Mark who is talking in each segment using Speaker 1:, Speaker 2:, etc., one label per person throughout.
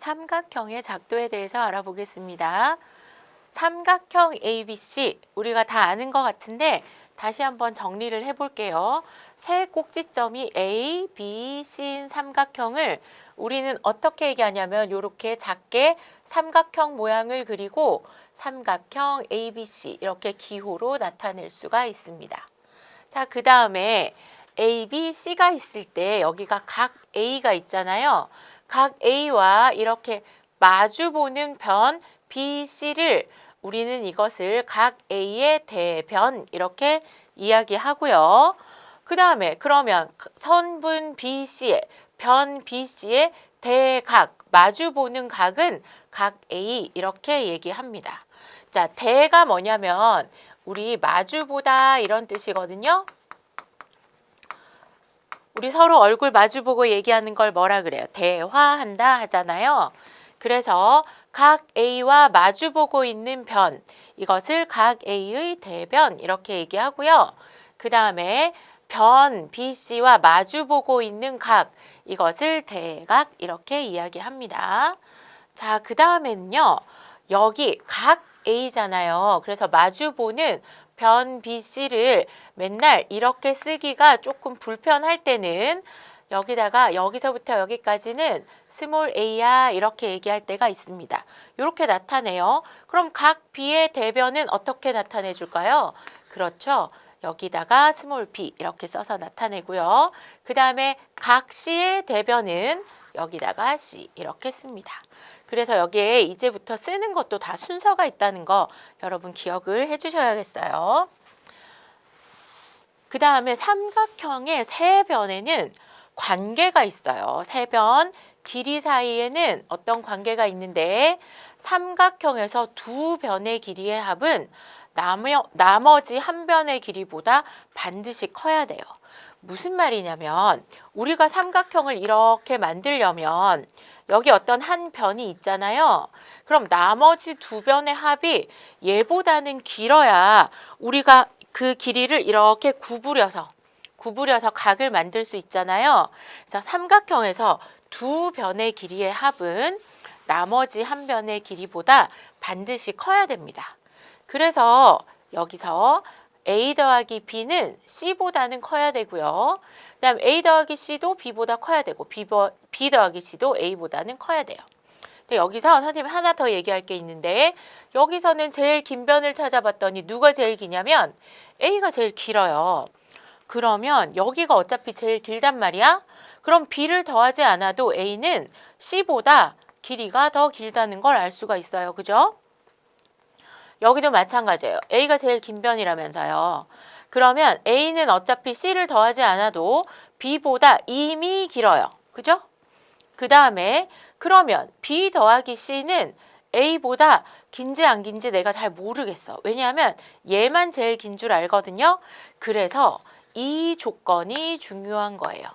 Speaker 1: 삼각형의 작도에 대해서 알아보겠습니다. 삼각형 ABC 우리가 다 아는 것 같은데 다시 한번 정리를 해볼게요. 세 꼭지점이 A, B, C인 삼각형을 우리는 어떻게 얘기하냐면 이렇게 작게 삼각형 모양을 그리고 삼각형 ABC 이렇게 기호로 나타낼 수가 있습니다. 자, 그 다음에 A, B, C가 있을 때 여기가 각 A가 있잖아요. 각 A와 이렇게 마주보는 변 B, C를 우리는 이것을 각 A의 대변 이렇게 이야기하고요. 그 다음에 그러면 선분 BC의 변 BC의 대각 마주보는 각은 각 A 이렇게 얘기합니다. 자, 대가 뭐냐면 우리 마주보다 이런 뜻이거든요. 우리 서로 얼굴 마주보고 얘기하는 걸 뭐라 그래요? 대화한다 하잖아요. 그래서 각 A와 마주보고 있는 변, 이것을 각 A의 대변 이렇게 얘기하고요. 그 다음에 변 BC와 마주보고 있는 각, 이것을 대각 이렇게 이야기합니다. 자, 그 다음에는요. 여기 각 A잖아요. 그래서 마주보는 변 BC를 맨날 이렇게 쓰기가 조금 불편할 때는 여기다가 여기서부터 여기까지는 스몰 a야 이렇게 얘기할 때가 있습니다. 이렇게 나타내요. 그럼 각 B의 대변은 어떻게 나타내 줄까요? 그렇죠. 여기다가 스몰 b 이렇게 써서 나타내고요. 그 다음에 각 C의 대변은 여기다가 C 이렇게 씁니다. 그래서 여기에 이제부터 쓰는 것도 다 순서가 있다는 거 여러분 기억을 해주셔야겠어요. 그 다음에 삼각형의 세 변에는 관계가 있어요. 세 변 길이 사이에는 어떤 관계가 있는데 삼각형에서 두 변의 길이의 합은 나머지 한 변의 길이보다 반드시 커야 돼요. 무슨 말이냐면 우리가 삼각형을 이렇게 만들려면 여기 어떤 한 변이 있잖아요. 그럼 나머지 두 변의 합이 얘보다는 길어야 우리가 그 길이를 이렇게 구부려서 각을 만들 수 있잖아요. 그래서 삼각형에서 두 변의 길이의 합은 나머지 한 변의 길이보다 반드시 커야 됩니다. 그래서 여기서 A 더하기 B는 C보다는 커야 되고요. 그 다음 A 더하기 C도 B보다 커야 되고 B 더하기 C도 A보다는 커야 돼요. 근데 여기서 선생님 하나 더 얘기할 게 있는데 여기서는 제일 긴 변을 찾아봤더니 누가 제일 기냐면 A가 제일 길어요. 그러면 여기가 어차피 제일 길단 말이야. 그럼 B를 더하지 않아도 A는 C보다 길이가 더 길다는 걸 알 수가 있어요. 그죠? 여기도 마찬가지예요. A가 제일 긴 변이라면서요. 그러면 A는 어차피 C를 더하지 않아도 B보다 이미 길어요. 그죠? 그 다음에 그러면 B 더하기 C는 A보다 긴지 안 긴지 내가 잘 모르겠어. 왜냐하면 얘만 제일 긴 줄 알거든요. 그래서 이 조건이 중요한 거예요.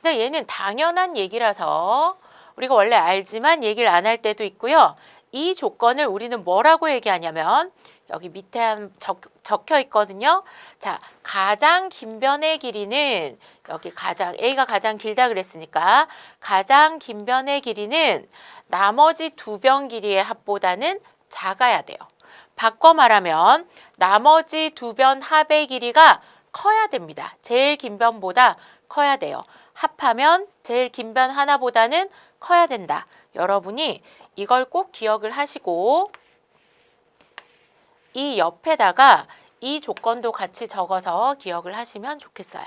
Speaker 1: 그래서 얘는 당연한 얘기라서 우리가 원래 알지만 얘기를 안 할 때도 있고요. 이 조건을 우리는 뭐라고 얘기하냐면 여기 밑에 적혀 있거든요. 자, 가장 긴 변의 길이는 여기 A가 가장 길다 그랬으니까 가장 긴 변의 길이는 나머지 두 변 길이의 합보다는 작아야 돼요. 바꿔 말하면 나머지 두 변 합의 길이가 커야 됩니다. 제일 긴 변보다 커야 돼요. 합하면 제일 긴 변 하나보다는 커야 된다. 여러분이 이걸 꼭 기억을 하시고 이 옆에다가 이 조건도 같이 적어서 기억을 하시면 좋겠어요.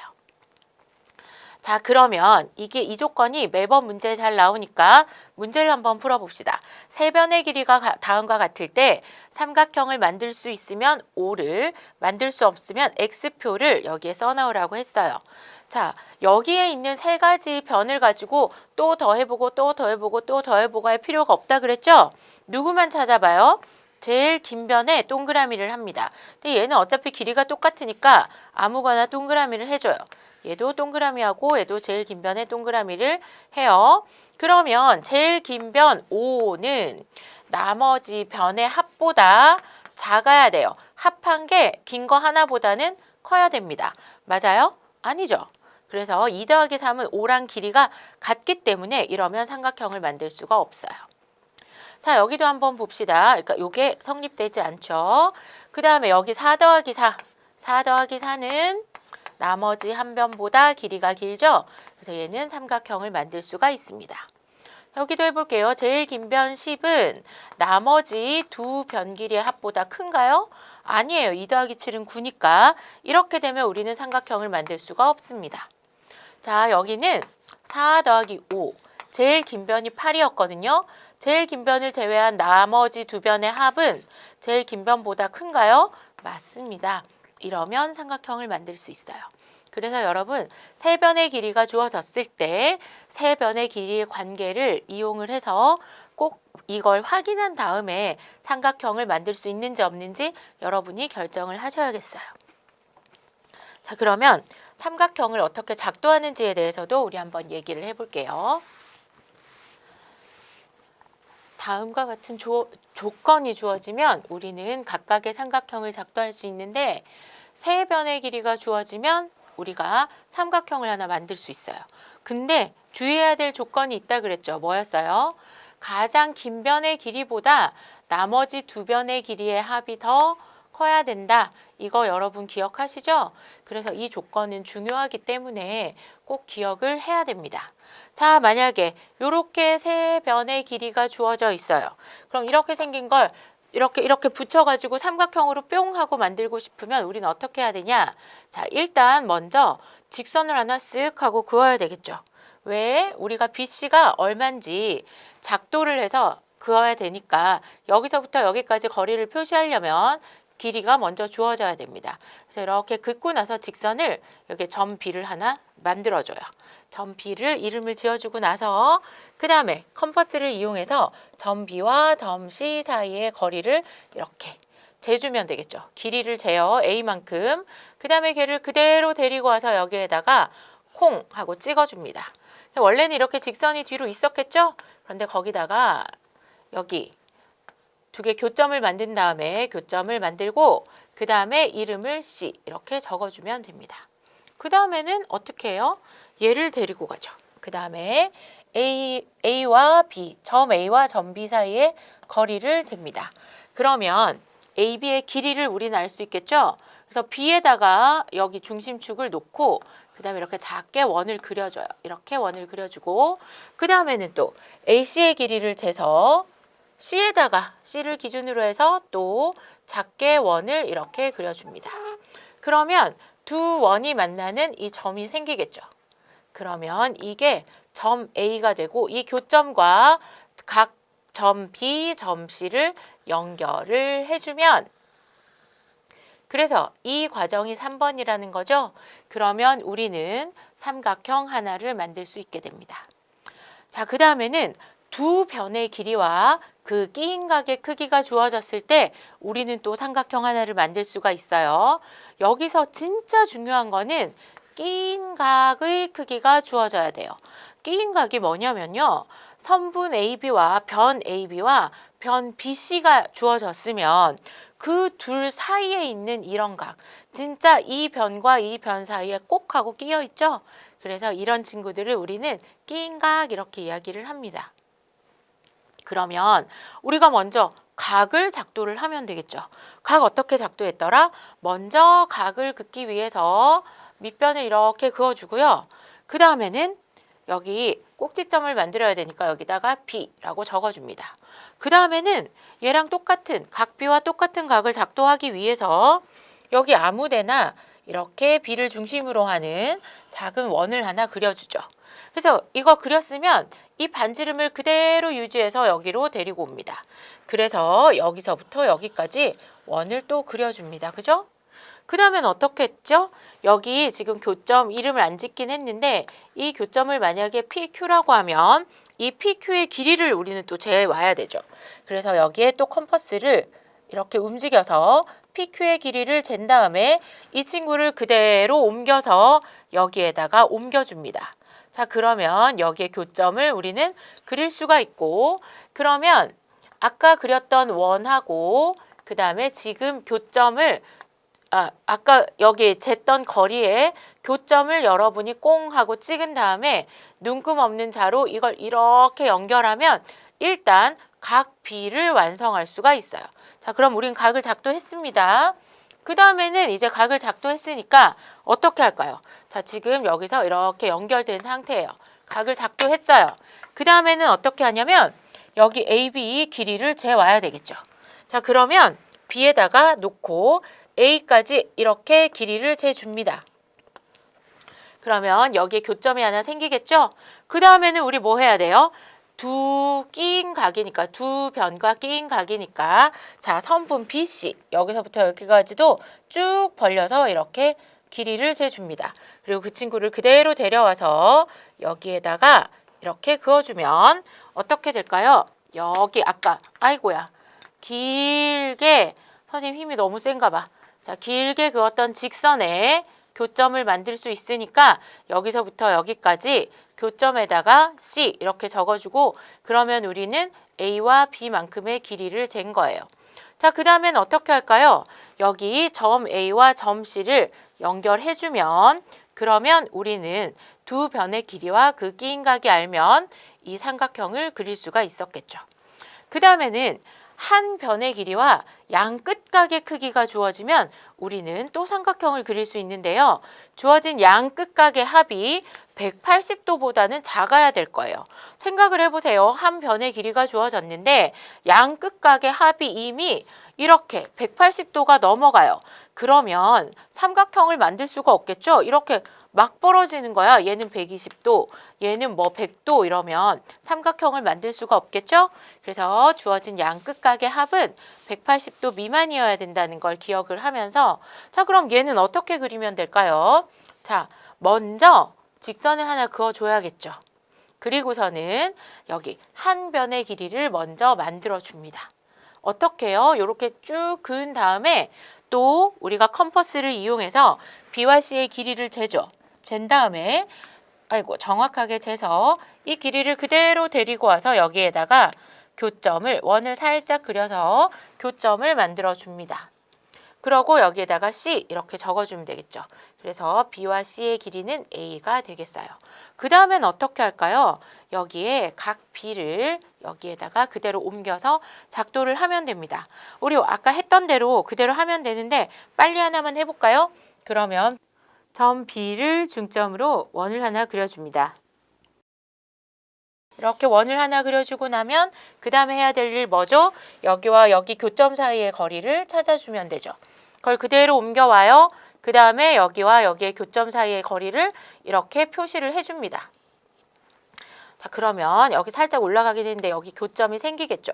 Speaker 1: 자, 그러면 이 조건이 매번 문제에 잘 나오니까 문제를 한번 풀어봅시다. 세 변의 길이가 다음과 같을 때 삼각형을 만들 수 있으면 O를, 만들 수 없으면 X표를 여기에 써놓으라고 했어요. 자, 여기에 있는 세 가지 변을 가지고 또 더해보고 또 더해보고 또 더해보고 할 필요가 없다 그랬죠? 누구만 찾아봐요? 제일 긴 변에 동그라미를 합니다. 근데 얘는 어차피 길이가 똑같으니까 아무거나 동그라미를 해줘요. 얘도 동그라미하고 얘도 제일 긴 변에 동그라미를 해요. 그러면 제일 긴 변 5는 나머지 변의 합보다 작아야 돼요. 합한 게 긴 거 하나보다는 커야 됩니다. 맞아요? 아니죠. 그래서 2 더하기 3은 5랑 길이가 같기 때문에 이러면 삼각형을 만들 수가 없어요. 자, 여기도 한번 봅시다. 그러니까 요게 성립되지 않죠. 그 다음에 여기 4 더하기 4. 4 더하기 4는 나머지 한 변보다 길이가 길죠. 그래서 얘는 삼각형을 만들 수가 있습니다. 여기도 해볼게요. 제일 긴 변 10은 나머지 두 변 길이의 합보다 큰가요? 아니에요. 2 더하기 7은 9니까 이렇게 되면 우리는 삼각형을 만들 수가 없습니다. 자, 여기는 4 더하기 5. 제일 긴 변이 8이었거든요. 제일 긴 변을 제외한 나머지 두 변의 합은 제일 긴 변보다 큰가요? 맞습니다. 이러면 삼각형을 만들 수 있어요. 그래서 여러분 세 변의 길이가 주어졌을 때 세 변의 길이의 관계를 이용을 해서 꼭 이걸 확인한 다음에 삼각형을 만들 수 있는지 없는지 여러분이 결정을 하셔야겠어요. 자, 그러면 삼각형을 어떻게 작도하는지에 대해서도 우리 한번 얘기를 해볼게요. 다음과 같은 조건이 주어지면 우리는 각각의 삼각형을 작도할 수 있는데 세 변의 길이가 주어지면 우리가 삼각형을 하나 만들 수 있어요. 근데 주의해야 될 조건이 있다 그랬죠. 뭐였어요? 가장 긴 변의 길이보다 나머지 두 변의 길이의 합이 더 커야 된다. 이거 여러분 기억하시죠? 그래서 이 조건은 중요하기 때문에 꼭 기억을 해야 됩니다. 자, 만약에 이렇게 세 변의 길이가 주어져 있어요. 그럼 이렇게 생긴 걸 이렇게 붙여가지고 삼각형으로 뿅 하고 만들고 싶으면 우리는 어떻게 해야 되냐? 자, 일단 먼저 직선을 하나 쓱 하고 그어야 되겠죠. 왜? 우리가 BC가 얼마인지 작도를 해서 그어야 되니까 여기서부터 여기까지 거리를 표시하려면 길이가 먼저 주어져야 됩니다. 그래서 이렇게 긋고 나서 직선을 여기 점 B를 하나 만들어줘요. 점 B를 이름을 지어주고 나서 그 다음에 컴퍼스를 이용해서 점 B와 점 C 사이의 거리를 이렇게 재주면 되겠죠. 길이를 재요. A만큼. 그 다음에 걔를 그대로 데리고 와서 여기에다가 콩 하고 찍어줍니다. 원래는 이렇게 직선이 뒤로 있었겠죠? 그런데 거기다가 여기 두 개 교점을 만든 다음에 교점을 만들고 그 다음에 이름을 C 이렇게 적어주면 됩니다. 그 다음에는 어떻게 해요? 얘를 데리고 가죠. 그 다음에 A와 B, 점 A와 점 B 사이의 거리를 잽니다. 그러면 AB의 길이를 우리는 알 수 있겠죠? 그래서 B에다가 여기 중심축을 놓고 그 다음에 이렇게 작게 원을 그려줘요. 이렇게 원을 그려주고 그 다음에는 또 AC의 길이를 재서 C에다가 C를 기준으로 해서 또 작게 원을 이렇게 그려줍니다. 그러면 두 원이 만나는 이 점이 생기겠죠. 그러면 이게 점 A가 되고 이 교점과 각 점 B, 점 C를 연결을 해주면 그래서 이 과정이 3번이라는 거죠. 그러면 우리는 삼각형 하나를 만들 수 있게 됩니다. 자, 그 다음에는 두 변의 길이와 그 끼인 각의 크기가 주어졌을 때 우리는 또 삼각형 하나를 만들 수가 있어요. 여기서 진짜 중요한 거는 끼인 각의 크기가 주어져야 돼요. 끼인 각이 뭐냐면요. 선분 AB와 변 AB와 변 BC가 주어졌으면 그 둘 사이에 있는 이런 각, 진짜 이 변과 이 변 사이에 꼭 하고 끼어 있죠. 그래서 이런 친구들을 우리는 끼인 각 이렇게 이야기를 합니다. 그러면 우리가 먼저 각을 작도를 하면 되겠죠. 각 어떻게 작도했더라? 먼저 각을 긋기 위해서 밑변을 이렇게 그어주고요. 그 다음에는 여기 꼭지점을 만들어야 되니까 여기다가 B라고 적어줍니다. 그 다음에는 얘랑 똑같은 각 B와 똑같은 각을 작도하기 위해서 여기 아무데나 이렇게 B를 중심으로 하는 작은 원을 하나 그려주죠. 그래서 이거 그렸으면 이 반지름을 그대로 유지해서 여기로 데리고 옵니다. 그래서 여기서부터 여기까지 원을 또 그려줍니다. 그죠? 그 다음엔 어떻게 했죠? 여기 지금 교점 이름을 안 짓긴 했는데 이 교점을 만약에 PQ라고 하면 이 PQ의 길이를 우리는 또 재와야 되죠. 그래서 여기에 또 컴퍼스를 이렇게 움직여서 PQ의 길이를 잰 다음에 이 친구를 그대로 옮겨서 여기에다가 옮겨줍니다. 자, 그러면 여기에 교점을 우리는 그릴 수가 있고 그러면 아까 그렸던 원하고 그 다음에 지금 교점을 아까 여기 쟀던 거리에 교점을 여러분이 꽁 하고 찍은 다음에 눈금 없는 자로 이걸 이렇게 연결하면 일단 각 B를 완성할 수가 있어요. 자, 그럼 우린 각을 작도했습니다. 그 다음에는 이제 각을 작도했으니까 어떻게 할까요? 자, 지금 여기서 이렇게 연결된 상태예요. 각을 작도했어요. 그 다음에는 어떻게 하냐면 여기 AB 길이를 재와야 되겠죠. 자, 그러면 B에다가 놓고 A까지 이렇게 길이를 재줍니다. 그러면 여기에 교점이 하나 생기겠죠? 그 다음에는 우리 뭐 해야 돼요? 두 끼인 각이니까, 두 변과 끼인 각이니까, 자, 선분 BC 여기서부터 여기까지도 쭉 벌려서 이렇게 길이를 재줍니다. 그리고 그 친구를 그대로 데려와서 여기에다가 이렇게 그어주면 어떻게 될까요? 여기 아까 아이고야 길게 선생님 힘이 너무 센가 봐. 자, 길게 그었던 직선에 교점을 만들 수 있으니까 여기서부터 여기까지 교점에다가 C 이렇게 적어주고 그러면 우리는 A와 B만큼의 길이를 잰 거예요. 자, 그 다음엔 어떻게 할까요? 여기 점 A와 점 C를 연결해주면 그러면 우리는 두 변의 길이와 그 끼인 각이 알면 이 삼각형을 그릴 수가 있었겠죠. 그 다음에는 한 변의 길이와 양 끝각의 크기가 주어지면 우리는 또 삼각형을 그릴 수 있는데요. 주어진 양 끝각의 합이 180도보다는 작아야 될 거예요. 생각을 해보세요. 한 변의 길이가 주어졌는데 양 끝각의 합이 이미 이렇게 180도가 넘어가요. 그러면 삼각형을 만들 수가 없겠죠. 이렇게 막 벌어지는 거야. 얘는 120도, 얘는 뭐 100도 이러면 삼각형을 만들 수가 없겠죠. 그래서 주어진 양 끝각의 합은 180도 미만이어야 된다는 걸 기억을 하면서 자, 그럼 얘는 어떻게 그리면 될까요? 자, 먼저 직선을 하나 그어줘야겠죠. 그리고서는 여기 한 변의 길이를 먼저 만들어 줍니다. 어떻게 해요? 이렇게 쭉 그은 다음에 또 우리가 컴퍼스를 이용해서 B와 C의 길이를 재죠. 잰 다음에 아이고 정확하게 재서 이 길이를 그대로 데리고 와서 여기에다가 교점을 원을 살짝 그려서 교점을 만들어 줍니다. 그러고 여기에다가 C 이렇게 적어주면 되겠죠. 그래서 B와 C의 길이는 A가 되겠어요. 그 다음엔 어떻게 할까요? 여기에 각 B를 여기에다가 그대로 옮겨서 작도를 하면 됩니다. 우리 아까 했던 대로 그대로 하면 되는데 빨리 하나만 해볼까요? 그러면 점 B를 중점으로 원을 하나 그려줍니다. 이렇게 원을 하나 그려주고 나면 그 다음에 해야 될 일 뭐죠? 여기와 여기 교점 사이의 거리를 찾아주면 되죠. 그걸 그대로 옮겨와요. 그 다음에 여기와 여기의 교점 사이의 거리를 이렇게 표시를 해줍니다. 자, 그러면 여기 살짝 올라가게 되는데 여기 교점이 생기겠죠.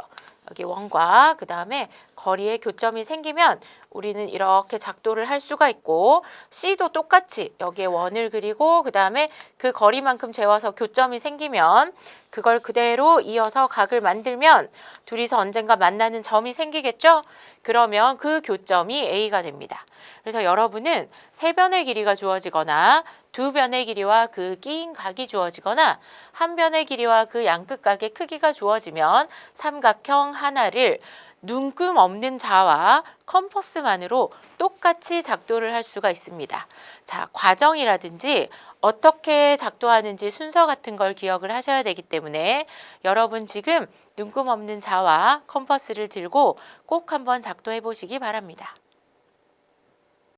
Speaker 1: 여기 원과 그 다음에 거리에 교점이 생기면 우리는 이렇게 작도를 할 수가 있고 C도 똑같이 여기에 원을 그리고 그 다음에 그 거리만큼 재워서 교점이 생기면 그걸 그대로 이어서 각을 만들면 둘이서 언젠가 만나는 점이 생기겠죠? 그러면 그 교점이 A가 됩니다. 그래서 여러분은 세 변의 길이가 주어지거나 두 변의 길이와 그 끼인 각이 주어지거나 한 변의 길이와 그 양끝각의 크기가 주어지면 삼각형 하나를 눈금 없는 자와 컴퍼스만으로 똑같이 작도를 할 수가 있습니다. 자, 과정이라든지 어떻게 작도하는지 순서 같은 걸 기억을 하셔야 되기 때문에 여러분 지금 눈금 없는 자와 컴퍼스를 들고 꼭 한번 작도해 보시기 바랍니다.